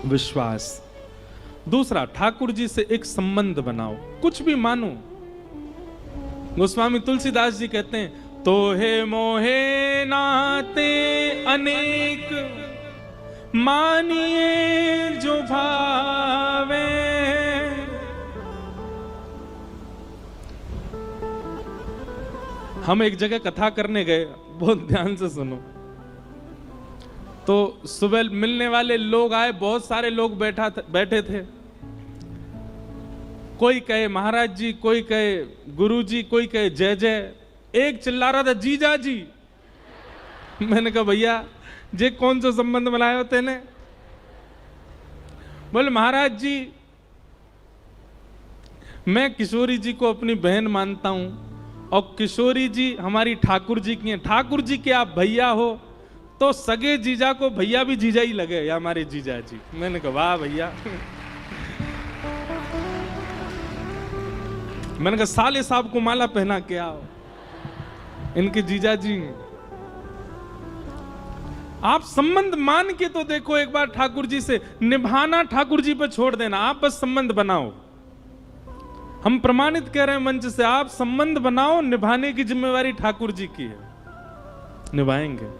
विश्वास। दूसरा, ठाकुर जी से एक संबंध बनाओ, कुछ भी मानो। गोस्वामी तुलसीदास जी कहते हैं, तोहे मोहे नाते अनेक, मानिए जो भावे। हम एक जगह कथा करने गए, बहुत ध्यान से सुनो। तो सुबह मिलने वाले लोग आए, बहुत सारे लोग बैठे थे। कोई कहे महाराज जी, कोई कहे गुरु जी, कोई कहे जय जय। एक चिल्ला रहा था, जीजा जी। मैंने कहा भैया जे कौन सा संबंध बनाए हो तेने? बोले महाराज जी, मैं किशोरी जी को अपनी बहन मानता हूं और किशोरी जी हमारी ठाकुर जी की हैं। ठाकुर जी के आप भैया हो तो सगे जीजा को भैया भी जीजा ही लगे, या हमारे जीजा जी। मैंने कहा वाह भैया। मैंने कहा साले साहब को माला पहना के आओ, इनके जीजा जी। आप संबंध मान के तो देखो एक बार ठाकुर जी से। निभाना ठाकुर जी पे छोड़ देना, आप बस संबंध बनाओ। हम प्रमाणित कह रहे हैं मंच से, आप संबंध बनाओ, निभाने की जिम्मेवारी ठाकुर जी की है, निभाएंगे।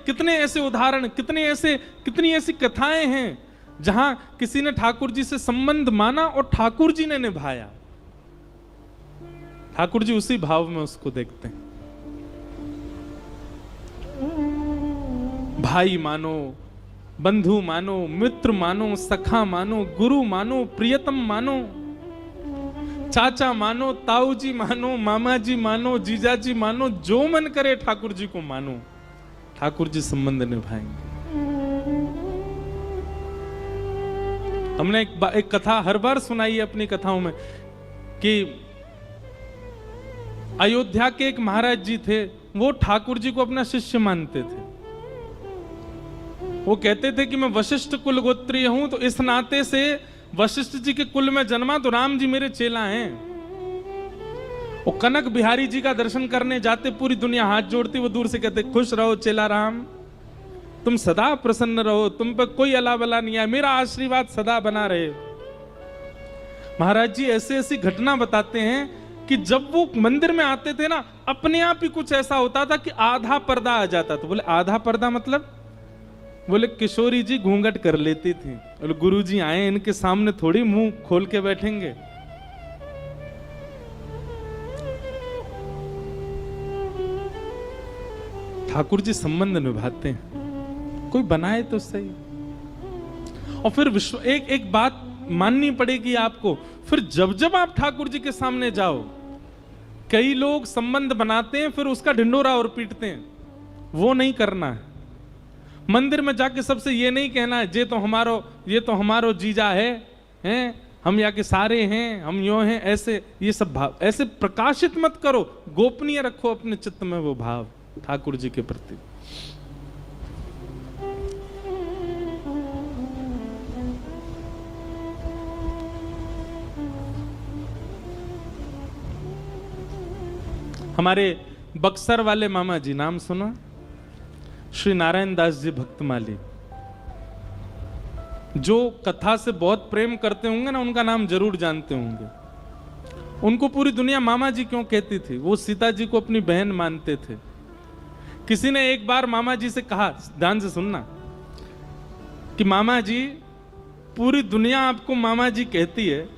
कितने ऐसे उदाहरण, कितनी ऐसी कथाएं हैं जहां किसी ने ठाकुर जी से संबंध माना और ठाकुर जी ने निभाया। ठाकुर जी उसी भाव में उसको देखते हैं। भाई मानो, बंधु मानो, मित्र मानो, सखा मानो, गुरु मानो, प्रियतम मानो, चाचा मानो, ताऊ जी मानो, मामा जी मानो, जीजा जी मानो, जो मन करे ठाकुर जी को मानो। ठाकुर जी संबंध निभाएंगे। हमने एक कथा हर बार सुनाई है अपनी कथाओं में कि अयोध्या के एक महाराज जी थे, वो ठाकुर जी को अपना शिष्य मानते थे। वो कहते थे कि मैं वशिष्ठ कुल गोत्रीय हूं, तो इस नाते से वशिष्ठ जी के कुल में जन्मा तो राम जी मेरे चेला हैं। वो कनक बिहारी जी का दर्शन करने जाते, पूरी दुनिया हाथ जोड़ती, वो दूर से कहते खुश रहो चेला राम, तुम सदा प्रसन्न रहो, तुम पर कोई अला बला नहीं है, मेरा आशीर्वाद सदा बना रहे। महाराज जी ऐसे ऐसी घटना बताते हैं कि जब वो मंदिर में आते थे ना, अपने आप ही कुछ ऐसा होता था कि आधा पर्दा आ जाता था। बोले आधा पर्दा मतलब? बोले किशोरी जी घूंघट कर लेती थी। बोले गुरु जी आए, इनके सामने थोड़ी मुंह खोल के बैठेंगे। ठाकुर जी संबंध निभाते हैं, कोई बनाए तो सही। और फिर एक बात माननी पड़ेगी आपको, फिर जब आप ठाकुर जी के सामने जाओ, कई लोग संबंध बनाते हैं फिर उसका ढिंडोरा और पीटते हैं। वो नहीं करना है। मंदिर में जाके सबसे ये नहीं कहना है ये तो हमारो जीजा है, हम यहाँ के सारे हैं, हम यो हैं, ऐसे ये सब भाव ऐसे प्रकाशित मत करो। गोपनीय रखो अपने चित्त में वो भाव ठाकुर जी के प्रति। हमारे बक्सर वाले मामा जी, नाम सुना? श्री नारायण दास जी भक्तमाली, जो कथा से बहुत प्रेम करते होंगे ना, उनका नाम जरूर जानते होंगे। उनको पूरी दुनिया मामा जी क्यों कहती थी? वो सीता जी को अपनी बहन मानते थे। किसी ने एक बार मामा जी से कहा, ध्यान से सुनना, कि मामा जी पूरी दुनिया आपको मामा जी कहती है,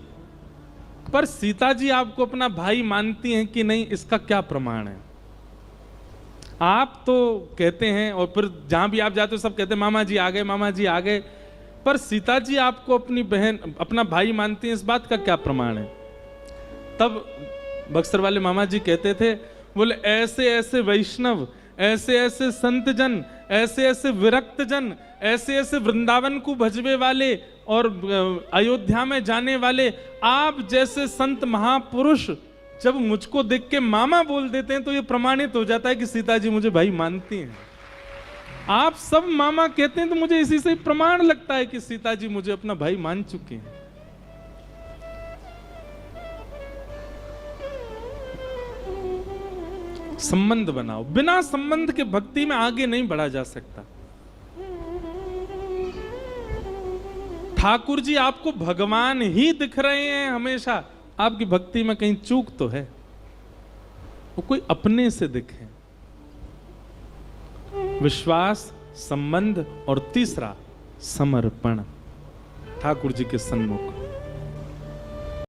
पर सीता जी आपको अपना भाई मानती हैं कि नहीं, इसका क्या प्रमाण है? आप तो कहते हैं और फिर जहां भी आप जाते हो सब कहते हैं मामा जी आ गए, मामा जी आ गए, पर सीता जी आपको अपनी बहन, अपना भाई मानती हैं, इस बात का क्या प्रमाण है? तब बक्सर वाले मामा जी कहते थे, बोले ऐसे ऐसे वैष्णव, ऐसे ऐसे संत जन, ऐसे ऐसे विरक्त जन, ऐसे ऐसे वृंदावन को भजवे वाले और अयोध्या में जाने वाले आप जैसे संत महापुरुष जब मुझको देख के मामा बोल देते हैं तो ये प्रमाणित हो जाता है कि सीता जी मुझे भाई मानती हैं। आप सब मामा कहते हैं तो मुझे इसी से प्रमाण लगता है कि सीता जी मुझे अपना भाई मान चुके हैं। संबंध बनाओ, बिना संबंध के भक्ति में आगे नहीं बढ़ा जा सकता। ठाकुर जी आपको भगवान ही दिख रहे हैं हमेशा, आपकी भक्ति में कहीं चूक तो है, वो कोई अपने से दिखे। विश्वास, संबंध और तीसरा समर्पण ठाकुर जी के सन्मुख।